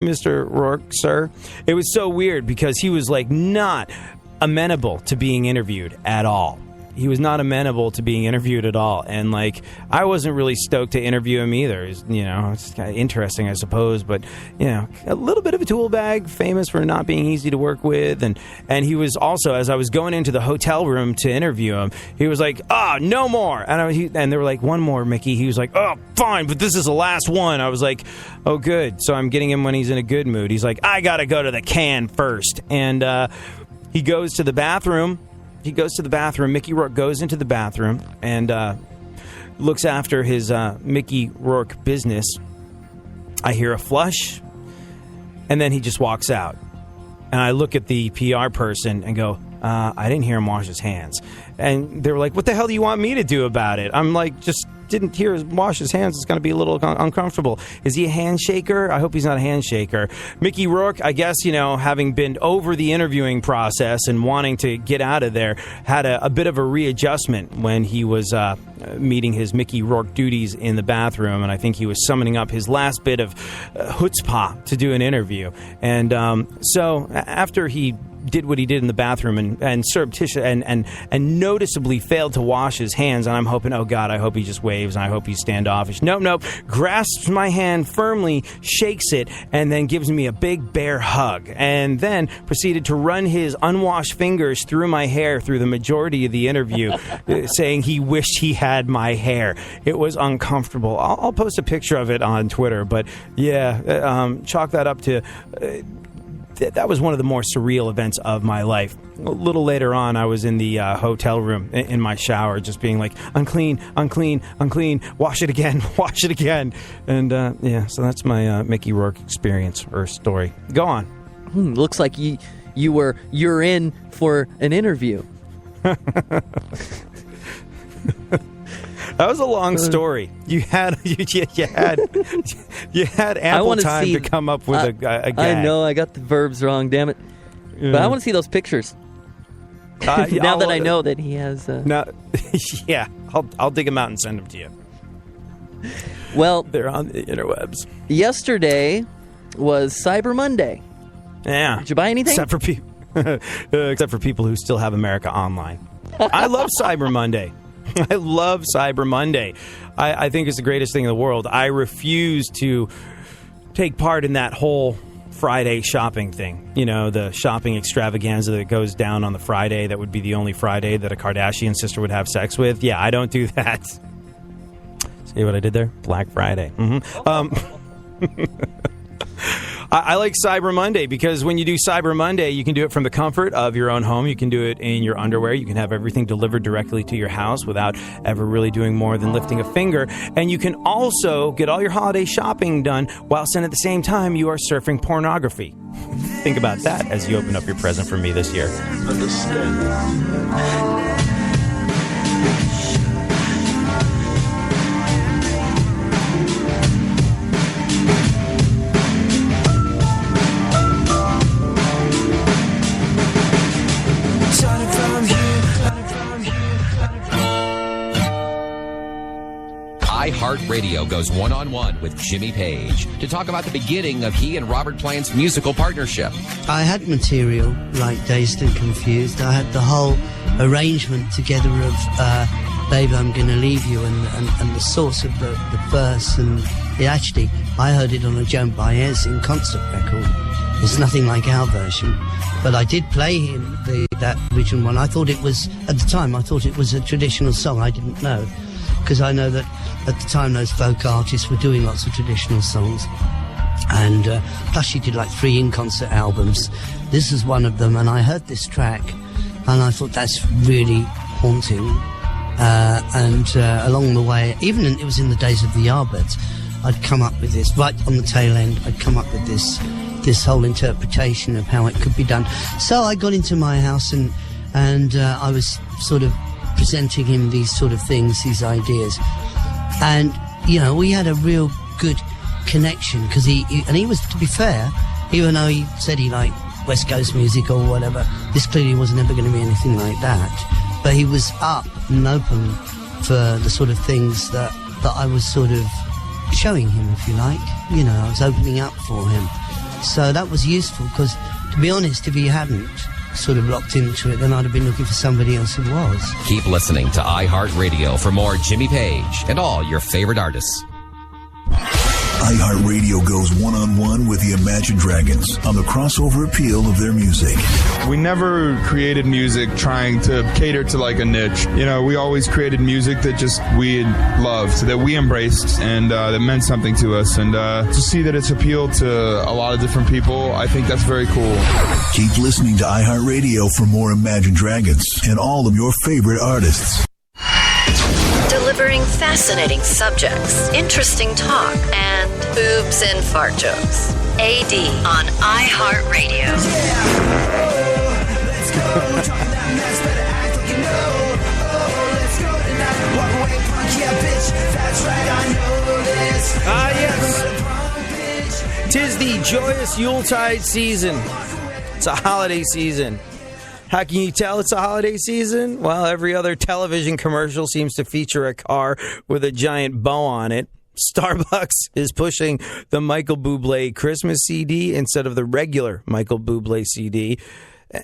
Mr. Rourke, sir. It was so weird because he was like not amenable to being interviewed at all. He was not amenable to being interviewed at all. And, like, I wasn't really stoked to interview him either. It's kind of interesting, I suppose. But, a little bit of a tool bag, famous for not being easy to work with. And he was also, as I was going into the hotel room to interview him, he was like, no more. And they were like, one more, Mickey. He was like, oh, fine, but this is the last one. I was like, oh, good. So I'm getting him when he's in a good mood. He's like, I got to go to the can first. And he goes to the bathroom. Mickey Rourke goes into the bathroom and looks after his Mickey Rourke business. I hear a flush, and then he just walks out. And I look at the PR person and go, I didn't hear him wash his hands. And they were like, what the hell do you want me to do about it? I'm like, just didn't hear him wash his hands. It's going to be a little uncomfortable. Is he a handshaker? I hope he's not a handshaker. Mickey Rourke, I guess, having been over the interviewing process and wanting to get out of there, had a bit of a readjustment when he was meeting his Mickey Rourke duties in the bathroom. And I think he was summoning up his last bit of chutzpah to do an interview. And so after he did what he did in the bathroom and surreptitious and noticeably failed to wash his hands, and I'm hoping, oh God, I hope he just waves and I hope he's standoffish. Nope. Grasps my hand firmly, shakes it, and then gives me a big bear hug, and then proceeded to run his unwashed fingers through my hair through the majority of the interview, saying he wished he had my hair. It was uncomfortable. I'll post a picture of it on Twitter, but yeah, chalk that up to... that was one of the more surreal events of my life. A little later on, I was in the hotel room in my shower, just being like, unclean, wash it again. And so that's my Mickey Rourke experience or story. Go on. Looks like you're in for an interview. That was a long story. You had ample time to come up with a gag. I know, I got the verbs wrong, damn it. But I want to see those pictures. Now that I know that he has... I'll dig them out and send them to you. Well... They're on the interwebs. Yesterday was Cyber Monday. Yeah. Did you buy anything? Except for people who still have America Online. I love Cyber Monday. I love Cyber Monday. I think it's the greatest thing in the world. I refuse to take part in that whole Friday shopping thing. The shopping extravaganza that goes down on the Friday. That would be the only Friday that a Kardashian sister would have sex with. Yeah, I don't do that. See what I did there? Black Friday. I like Cyber Monday because when you do Cyber Monday, you can do it from the comfort of your own home. You can do it in your underwear. You can have everything delivered directly to your house without ever really doing more than lifting a finger. And you can also get all your holiday shopping done whilst at the same time you are surfing pornography. Think about that as you open up your present for me this year. iHeartRadio goes one-on-one with Jimmy Page to talk about the beginning of he and Robert Plant's musical partnership. I had material like Dazed and Confused. I had the whole arrangement together of Babe, I'm Gonna Leave You and the source of the verse. And I heard it on a Joan Baez in concert record. It's nothing like our version. But I did play him that original one. At the time, I thought it was a traditional song. I didn't know. Because I know that at the time those folk artists were doing lots of traditional songs. And plus she did like 3 in-concert albums. This is one of them, and I heard this track, and I thought that's really haunting. And along the way, it was in the days of the Yardbirds, I'd come up with this, right on the tail end, I'd come up with this whole interpretation of how it could be done. So I got into my house and I was sort of presenting him these sort of things, these ideas, and we had a real good connection because he was, to be fair, even though he said he liked West Coast music or whatever, this clearly wasn't ever going to be anything like that, but he was up and open for the sort of things that I was sort of showing him, if you like. I was opening up for him. So that was useful because, to be honest, if he hadn't sort of locked into it, then I'd have been looking for somebody else who was. Keep listening to iHeartRadio for more Jimmy Page and all your favorite artists. iHeartRadio goes one-on-one with the Imagine Dragons on the crossover appeal of their music. We never created music trying to cater to like a niche. You know, we always created music that just we loved, that we embraced, and that meant something to us. And to see that it's appealed to a lot of different people, I think that's very cool. Keep listening to iHeartRadio for more Imagine Dragons and all of your favorite artists. Delivering fascinating subjects, interesting talk, and boobs and fart jokes. AD on iHeartRadio. Yes. 'Tis the joyous Yuletide season. It's a holiday season. How can you tell it's a holiday season? Well, every other television commercial seems to feature a car with a giant bow on it. Starbucks is pushing the Michael Bublé Christmas CD instead of the regular Michael Bublé CD.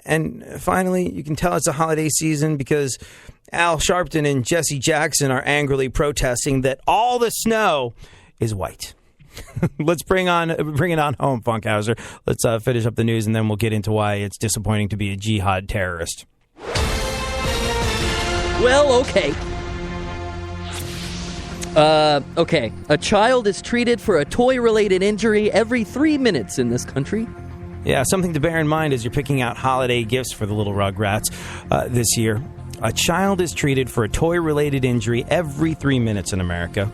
And finally, you can tell it's a holiday season because Al Sharpton and Jesse Jackson are angrily protesting that all the snow is white. Let's bring it on home, Funkhauser. Let's finish up the news, and then we'll get into why it's disappointing to be a jihad terrorist. Well, okay. Okay. A child is treated for a toy-related injury every 3 minutes in this country. Yeah, something to bear in mind as you're picking out holiday gifts for the little Rugrats this year. A child is treated for a toy-related injury every 3 minutes in America.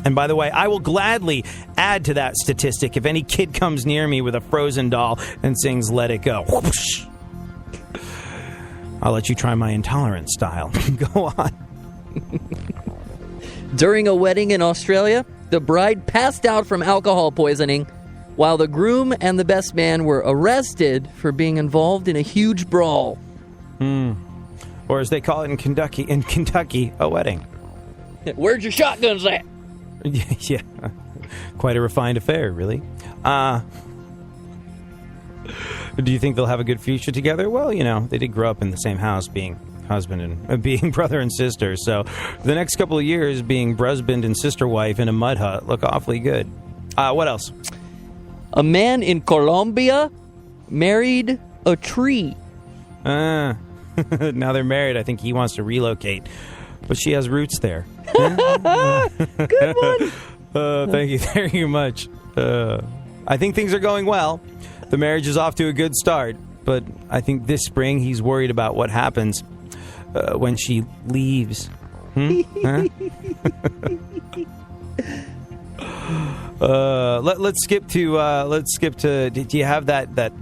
And by the way, I will gladly add to that statistic if any kid comes near me with a Frozen doll and sings Let It Go. Whoosh. I'll let you try my intolerance style. Go on. During a wedding in Australia, the bride passed out from alcohol poisoning while the groom and the best man were arrested for being involved in a huge brawl. Or as they call it in Kentucky, a wedding. Where's your shotguns at? Yeah, quite a refined affair, really. Do you think they'll have a good future together? Well, you know, they did grow up in the same house, being husband and being brother and sister. So the next couple of years, being husband and sister wife in a mud hut, look awfully good. What else? A man in Colombia married a tree. Now they're married. I think he wants to relocate, but she has roots there. Good one. Thank you very much. I think things are going well. The marriage is off to a good start, but I think this spring he's worried about what happens when she leaves. Huh? Let's skip to. Do you have that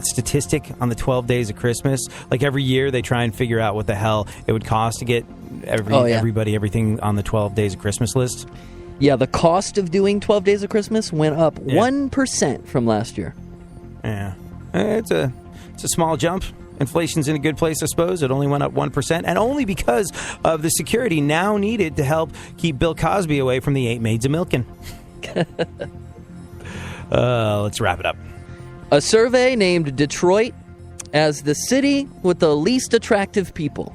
statistic on the 12 days of Christmas? Like every year they try and figure out what the hell it would cost to get everybody everything on the 12 days of Christmas list. Yeah, the cost of doing 12 days of Christmas went up 1% from last year. Yeah, it's a small jump. Inflation's in a good place, I suppose. It only went up 1%, and only because of the security now needed to help keep Bill Cosby away from the 8 maids of milking. Let's wrap it up. A survey named Detroit as the city with the least attractive people.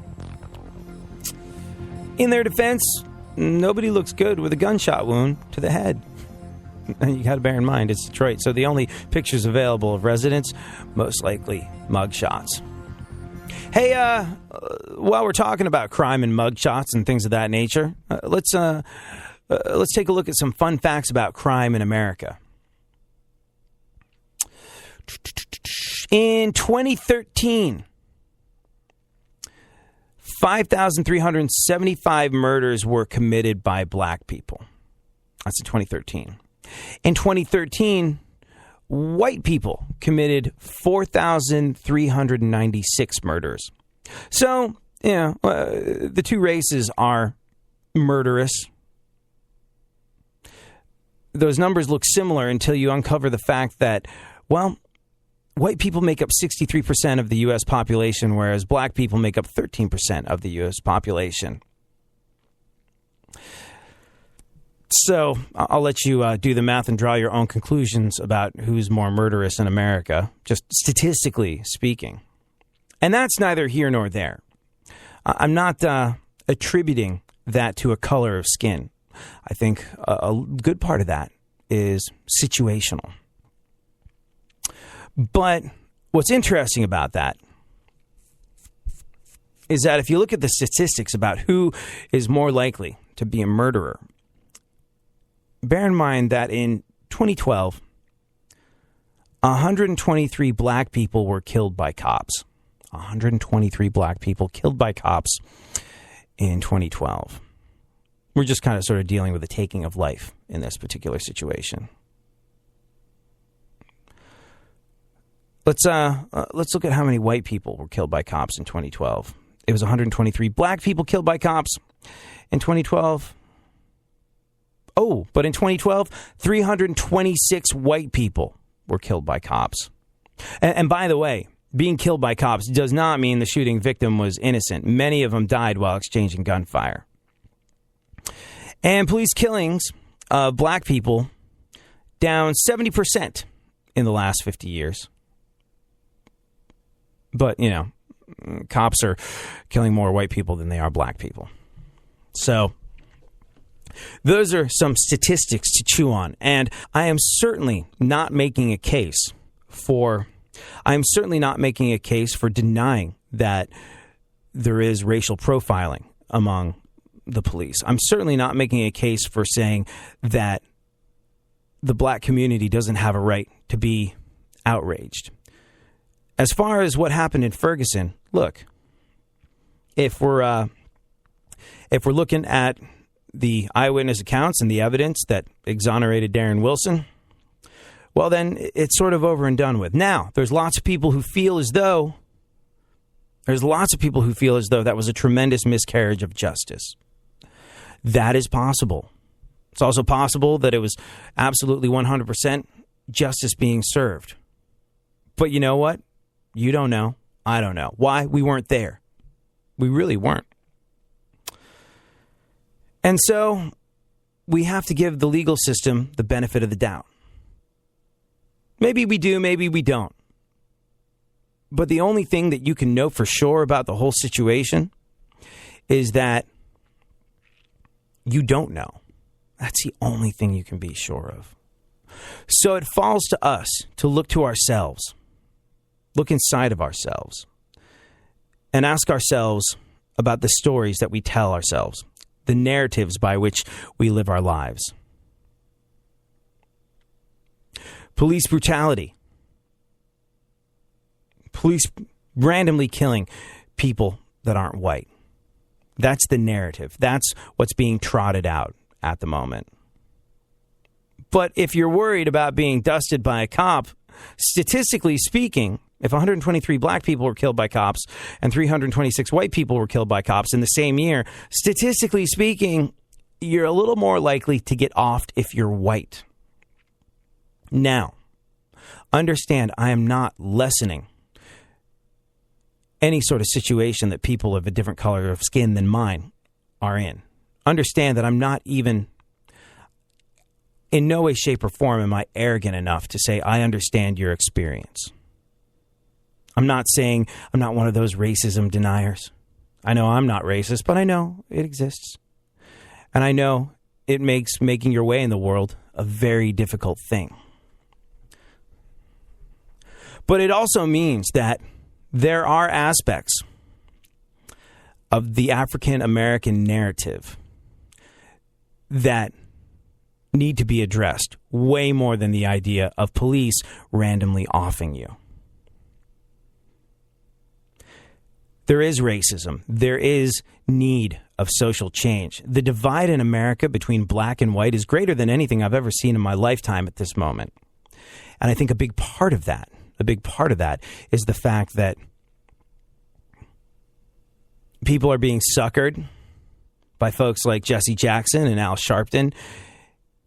In their defense, nobody looks good with a gunshot wound to the head. And you got to bear in mind, it's Detroit, so the only pictures available of residents, most likely mugshots. Hey, while we're talking about crime and mugshots and things of that nature, let's take a look at some fun facts about crime in America. In 2013, 5,375 murders were committed by black people. That's in 2013. In 2013, white people committed 4,396 murders. So, the two races are murderous. Those numbers look similar until you uncover the fact that, well, white people make up 63% of the U.S. population, whereas black people make up 13% of the U.S. population. So I'll let you do the math and draw your own conclusions about who's more murderous in America, just statistically speaking. And that's neither here nor there. I'm not attributing that to a color of skin. I think a good part of that is situational. But what's interesting about that is that if you look at the statistics about who is more likely to be a murderer, bear in mind that in 2012, 123 black people were killed by cops. 123 black people killed by cops in 2012. We're just kind of sort of dealing with the taking of life in this particular situation. Let's look at how many white people were killed by cops in 2012. It was 123 black people killed by cops in 2012. Oh, but in 2012, 326 white people were killed by cops. And by the way, being killed by cops does not mean the shooting victim was innocent. Many of them died while exchanging gunfire. And police killings of black people down 70% in the last 50 years. But, you know, cops are killing more white people than they are black people. So those are some statistics to chew on. And I am certainly not making a case for denying that there is racial profiling among the police. I'm certainly not making a case for saying that the black community doesn't have a right to be outraged. As far as what happened in Ferguson, look, if we're looking at the eyewitness accounts and the evidence that exonerated Darren Wilson, well, then it's sort of over and done with. Now, there's lots of people who feel as though that was a tremendous miscarriage of justice. That is possible. It's also possible that it was absolutely 100% justice being served. But you know what? You don't know. I don't know. Why? We weren't there. We really weren't. And so we have to give the legal system the benefit of the doubt. Maybe we do, maybe we don't. But the only thing that you can know for sure about the whole situation is that you don't know. That's the only thing you can be sure of. So it falls to us to look to ourselves, look inside of ourselves, and ask ourselves about the stories that we tell ourselves, the narratives by which we live our lives. Police brutality. Police randomly killing people that aren't white. That's the narrative. That's what's being trotted out at the moment. But if you're worried about being dusted by a cop, statistically speaking, if 123 black people were killed by cops and 326 white people were killed by cops in the same year, statistically speaking, you're a little more likely to get offed if you're white. Now, understand, I am not lessening any sort of situation that people of a different color of skin than mine are in. Understand that I'm not even, in no way, shape, or form am I arrogant enough to say I understand your experience. I'm not saying I'm not one of those racism deniers. I know I'm not racist, but I know it exists. And I know it makes making your way in the world a very difficult thing. But it also means that there are aspects of the African American narrative that need to be addressed way more than the idea of police randomly offing you. There is racism. There is need of social change. The divide in America between black and white is greater than anything I've ever seen in my lifetime at this moment. And I think a big part of that is the fact that people are being suckered by folks like Jesse Jackson and Al Sharpton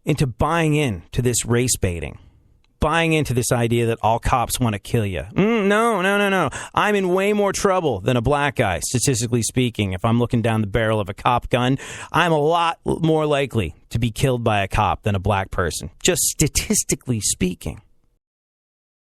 into buying into this race baiting buying into this idea that all cops want to kill you. No. I'm in way more trouble than a black guy, statistically speaking. If I'm looking down the barrel of a cop gun, I'm a lot more likely to be killed by a cop than a black person, just statistically speaking.